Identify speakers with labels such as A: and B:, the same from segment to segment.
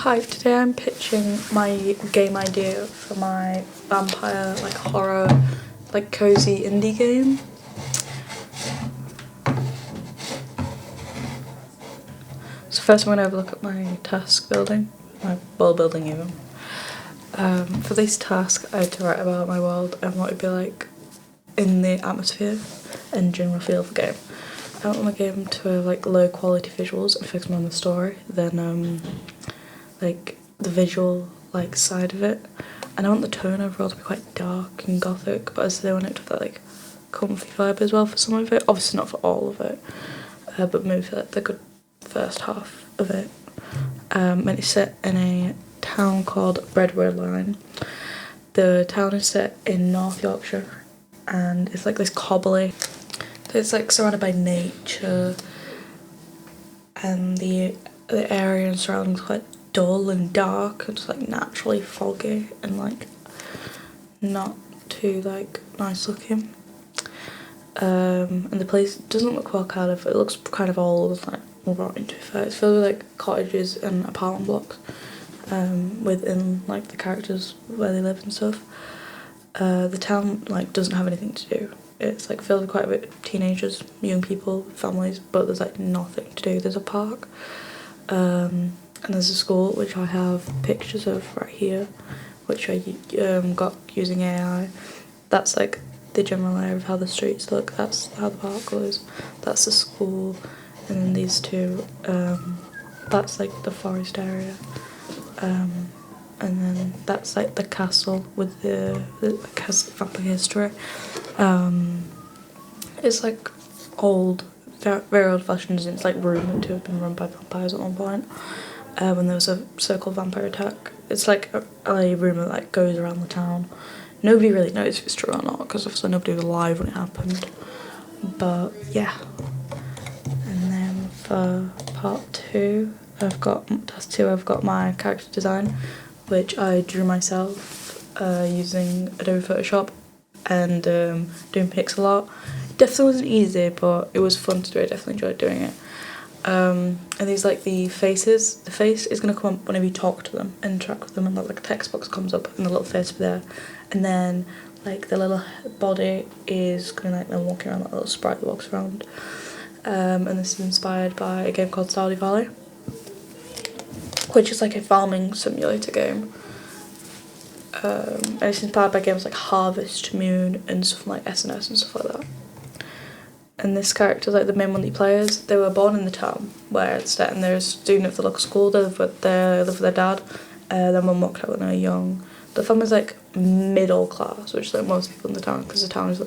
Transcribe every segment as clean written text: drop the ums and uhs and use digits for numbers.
A: Hi, today I'm pitching my game idea for my vampire, horror, cozy indie game. So first I'm going to have a look at my task building, my world building even. For this task I had to write about my world and what it'd be like in the atmosphere and general feel of the game. I want my game to have low quality visuals and focus more on the story than the visual side of it. And I want the tone overall to be quite dark and gothic, but I still want it to have that comfy vibe as well for some of it. Obviously not for all of it, but maybe for the good first half of it. And it's set in a town called Breadware. The town is set in North Yorkshire, and it's this cobbly. So it's surrounded by nature, and the area and surroundings are quite dull and dark and just naturally foggy and not too nice looking. And the place doesn't look well it looks kind of old and rotten to be fair. It's filled with cottages and apartment blocks within the characters where they live and stuff. The town doesn't have anything to do. It's filled with quite a bit of teenagers, young people, families, but there's nothing to do. There's a park. And there's a school which I have pictures of right here, which I got using AI. That's the general area of how the streets look. That's how the park goes. That's the school, and then these two. That's the forest area, and then that's the castle with the vampire history. It's old, very old-fashioned, and it's rumoured to have been run by vampires at one point. When there was a so-called vampire attack. It's a rumour that goes around the town. Nobody really knows if it's true or not, because obviously nobody was alive when it happened. But yeah. And then for part two, I've got my character design, which I drew myself using Adobe Photoshop and doing pixel art. It definitely wasn't easy, but it was fun to do. I definitely enjoyed doing it. And these the faces. The face is going to come up whenever you talk to them, interact with them, and the text box comes up and the little face will be there. And then the little body is going to them walking around, little sprite that walks around. And this is inspired by a game called Stardew Valley, which is a farming simulator game. And it's inspired by games like Harvest Moon and stuff like SNS and stuff like that. And this character, the main one that you play as, they were born in the town where it's set, and they're a student of the local school. They live with their dad. Their mum walked out when they were young. The family's middle class, which is most people in the town, because the town is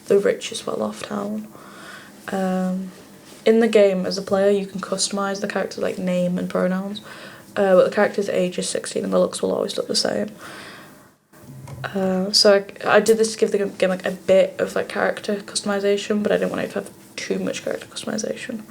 A: the richest, well-off town. In the game, as a player, you can customise the character's name and pronouns, but the character's age is 16, and the looks will always look the same. So I did this to give the game a bit of character customization, but I didn't want it to have too much character customization.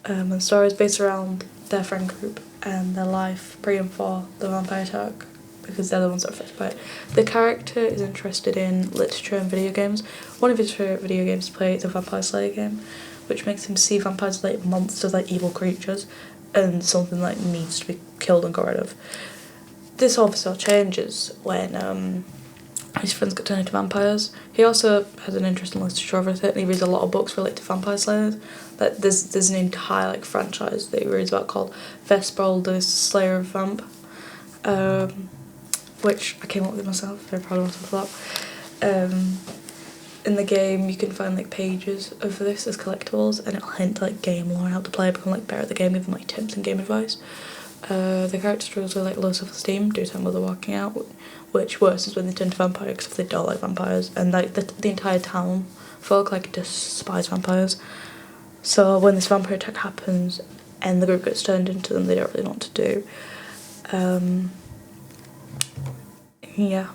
A: And the story is based around their friend group and their life pre and for the vampire attack, because they're the ones that are affected by it. The character is interested in literature and video games. One of his favourite video games to play is a Vampire Slayer game, which makes him see vampires as monsters, evil creatures, and something needs to be killed and got rid of. This obviously changes when his friends get turned into vampires. He also has an interest in literature over it, and he reads a lot of books related to vampire slayers. There's an entire franchise that he reads about called Vesperl, the Slayer of Vamp, which I came up with myself. Very proud of myself for that. In the game, you can find pages of this as collectibles, and it'll hint game lore and how to play, become better at the game, even tips and game advice. The character struggles with low self-esteem due to their mother walking out, which worsens when they turn to vampire because they don't like vampires, and the entire town folk despise vampires. So when this vampire attack happens and the group gets turned into them, they don't really know what to do. Yeah,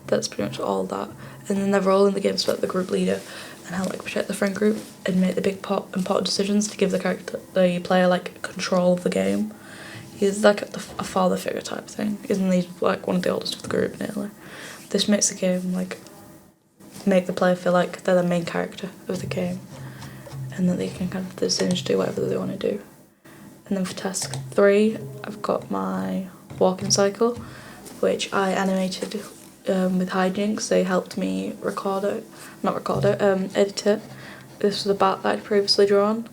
A: that's pretty much all that. And then their role in the game is about the group leader and how protect the friend group and make the big important decisions to give the player control of the game. He's a father figure type thing, isn't he? One of the oldest of the group nearly. This makes the game make the player feel they're the main character of the game, and that they can kind of decision to do whatever they want to do. And then for task 3, I've got my walking cycle, which I animated with Hijinks. They helped me edit it. This was the bat that I'd previously drawn,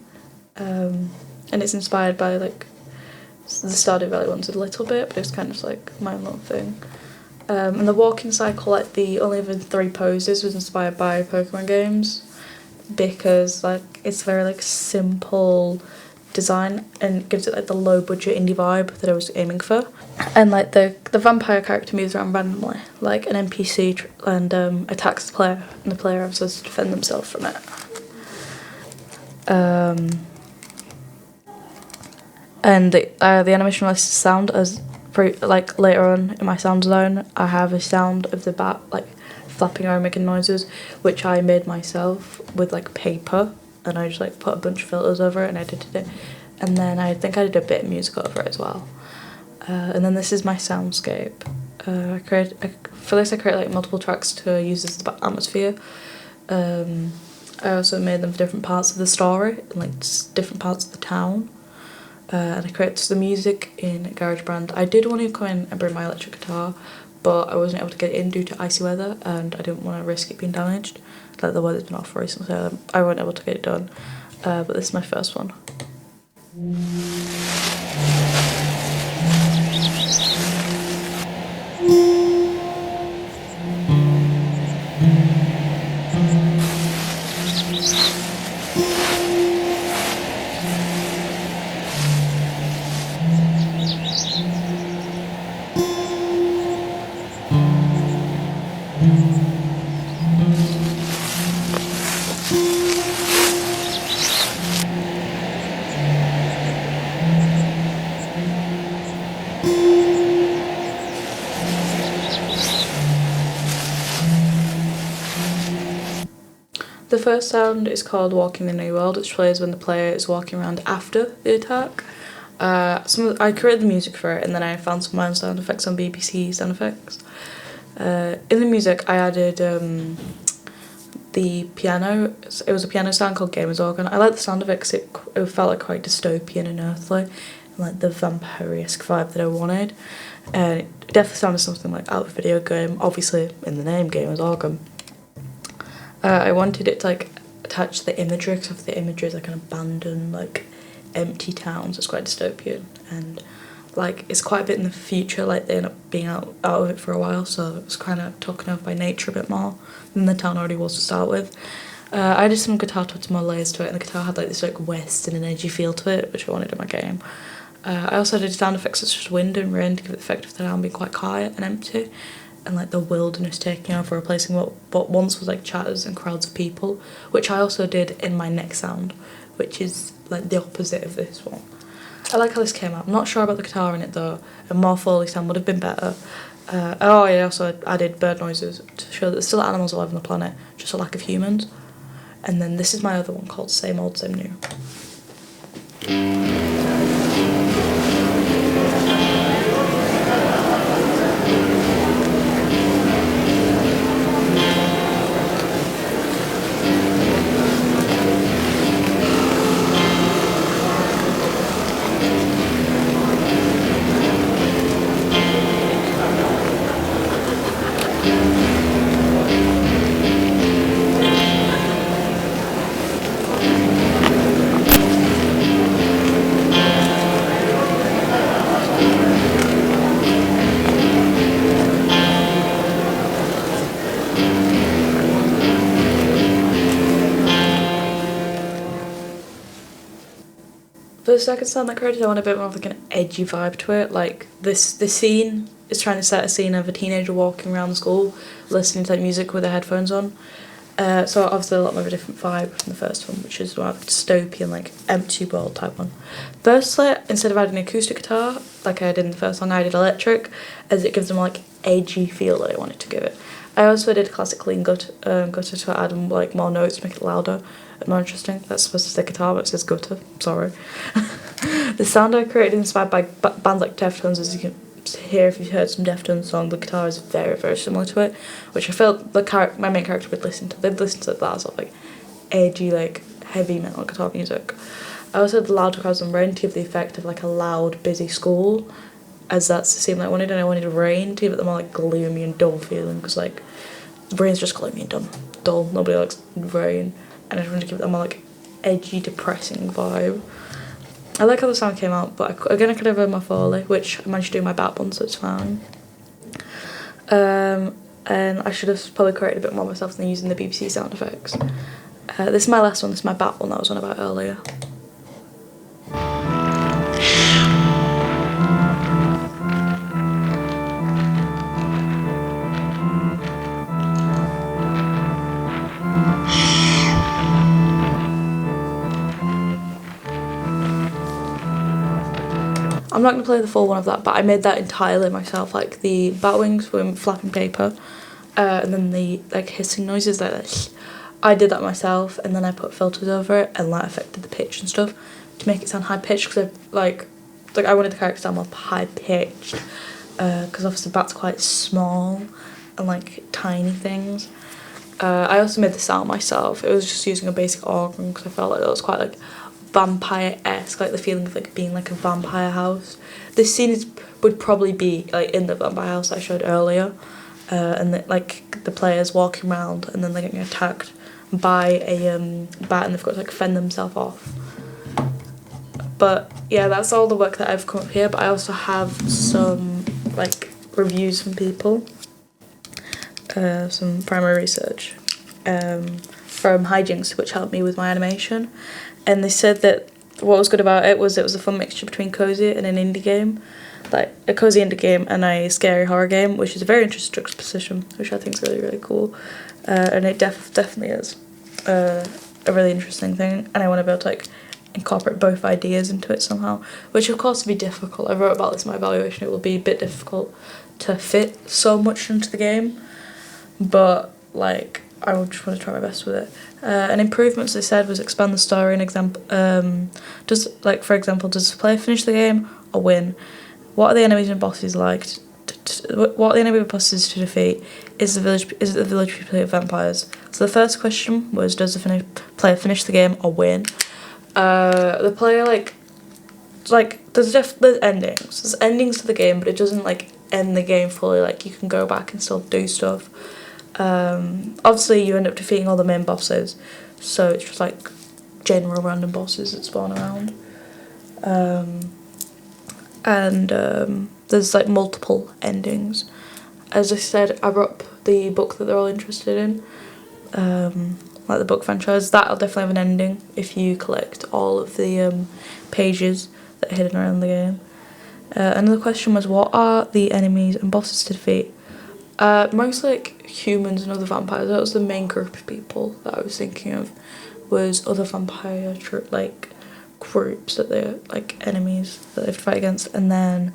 A: and it's inspired by like the Stardew Valley ones a little bit, but it's kind of like my own little thing. And the walking cycle, like the only other 3 poses, was inspired by Pokemon games, because like it's very like simple design and gives it like the low budget indie vibe that I was aiming for. And like the vampire character moves around randomly like an NPC and attacks the player, and the player has to defend themselves from it. And the animation releases sound as like later on in my sound zone. I have a sound of the bat like flapping around making noises, which I made myself with like paper, and I just like put a bunch of filters over it and edited it, and then I think I did a bit of music over it as well. And then this is my soundscape. For this I create like multiple tracks to use as the atmosphere. I also made them for different parts of the story and like different parts of the town. And I created the music in GarageBand. I did want to come in and bring my electric guitar, but I wasn't able to get it in due to icy weather, and I didn't want to risk it being damaged. Like the weather's been off recently, so I wasn't able to get it done. But this is my first one. The first sound is called Walking the New World, which plays when the player is walking around after the attack. I created the music for it, and then I found some of my own sound effects on BBC sound effects. In the music I added the piano. It was a piano sound called Gamer's Organ. I like the sound of it because it felt like quite dystopian and earthly, and like the vampire-esque vibe that I wanted. And it definitely sounded something like out of a video game, obviously in the name Gamer's Organ. I wanted it to like attach the imagery, because the imagery is like an abandoned, like empty town, so it's quite dystopian, and like it's quite a bit in the future, like they end up being out of it for a while, so it was kind of taken over by nature a bit more than the town already was to start with. I added some guitar touch more layers to it, and the guitar had like this like western and edgy feel to it, which I wanted in my game. I also did sound effects such as wind and rain to give it the effect of the town being quite quiet and empty, and like the wilderness taking over, replacing what once was like chatters and crowds of people, which I also did in my next sound, which is like the opposite of this one. I like how this came out. I'm not sure about the guitar in it though. A more Foley sound would have been better. I also added bird noises to show that there's still animals alive on the planet, just a lack of humans. And then this is my other one called Same Old Same New. For the second sound that I created, I want a bit more of like an edgy vibe to it. Like the scene is trying to set a scene of a teenager walking around the school, listening to like music with their headphones on. So obviously a lot more of a different vibe from the first one, which is more of a dystopian, like empty world type one. Firstly, instead of adding an acoustic guitar like I did in the first one, I did electric, as it gives them like edgy feel that I wanted to give it. I also did classic clean gutter to add like more notes to make it louder and more interesting. That's supposed to say guitar, but it says gutter. Sorry. The sound I created is inspired by bands like Deftones, as you can hear if you've heard some Deftones song. The guitar is very, very similar to it, which I felt my main character would listen to. They'd listen to that sort of like edgy, like heavy metal guitar music. I also had the loud clouds and rain to give the effect of like a loud, busy school, as that's the scene that I wanted, and I wanted rain to give it the more like gloomy and dull feeling, because like rain's just gloomy and dull. Nobody likes rain, and I just wanted to give it a more like edgy, depressing vibe. I like how the sound came out, but again I could have heard my Foley, which I managed to do my back one, so it's fine. And I should have probably created a bit more myself than using the BBC sound effects. This is my last one, this is my bat one that I was on about earlier. I'm not going to play the full one of that, but I made that entirely myself, like the bat wings were flapping paper, and then the like hissing noises like this. I did that myself, and then I put filters over it and like affected the pitch and stuff to make it sound high pitched, because like I wanted the character to sound more high pitched, because obviously bats quite small and like tiny things. I also made the sound myself. It was just using a basic organ because I felt like that was quite like vampire-esque, like the feeling of like being like a vampire house. This scene would probably be like in the vampire house I showed earlier, and like the players walking around and then they're getting attacked by a bat and they've got to like fend themselves off. But yeah, that's all the work that I've come up here, but I also have some like reviews from people, some primary research from Hijinks, which helped me with my animation, and they said that what was good about it was a fun mixture between cozy and an indie game, like a cozy indie game and a scary horror game, which is a very interesting juxtaposition, which I think is really, really cool, and it definitely is a really interesting thing, and I want to be able to like incorporate both ideas into it somehow, which of course will be difficult. I wrote about this in my evaluation, it will be a bit difficult to fit so much into the game, but like I would just want to try my best with it. And improvements they said was expand the story and example. Does like for example, does the player finish the game or win? What are the enemies and bosses like? What are the enemy and bosses to defeat? Is the village people of vampires? So the first question was, does the player finish the game or win? The player like there's endings. There's endings to the game, but it doesn't like end the game fully. Like you can go back and still do stuff. Obviously you end up defeating all the main bosses, so it's just like general random bosses that spawn around, and there's like multiple endings. As I said, I wrote up the book that they're all interested in, like the book franchise. That'll definitely have an ending if you collect all of the pages that are hidden around the game. Another question was, what are the enemies and bosses to defeat? Mostly like humans and other vampires. That was the main group of people that I was thinking of, was other vampire like groups that they're like enemies that they have to fight against, and then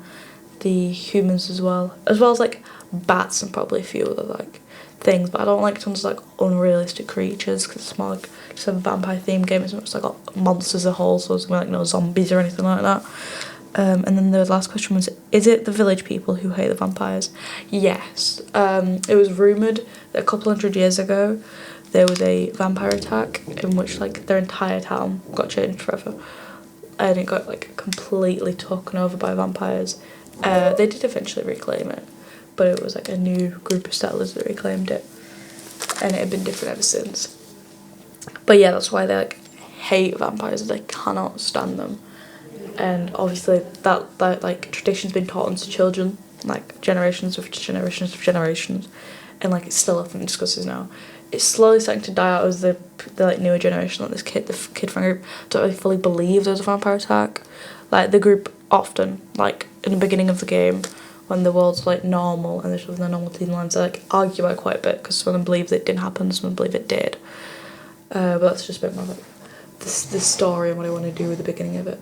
A: the humans as well as like bats and probably a few other like things, but I don't like tons of like unrealistic creatures because it's more like just a vampire themed game. It's not just like got monsters as a whole, so it's like no zombies or anything like that. And then the last question was, is it the village people who hate the vampires? Yes. It was rumoured that a couple hundred years ago there was a vampire attack in which like their entire town got changed forever, and it got like completely taken over by vampires. They did eventually reclaim it, but it was like a new group of settlers that reclaimed it, and it had been different ever since. But yeah, that's why they like hate vampires. They cannot stand them. And obviously that like tradition's been taught onto children, like generations of generations, and like it's still often discusses now. It's slowly starting to die out as the like newer generation, like the kid fan group don't really fully believe there's a vampire attack. Like the group often, like in the beginning of the game, when the world's like normal and they're just living their normal teen lives, they like argue about it quite a bit because some of them believe that it didn't happen, some of them believe it did. But that's just a bit more like the story and what I want to do with the beginning of it.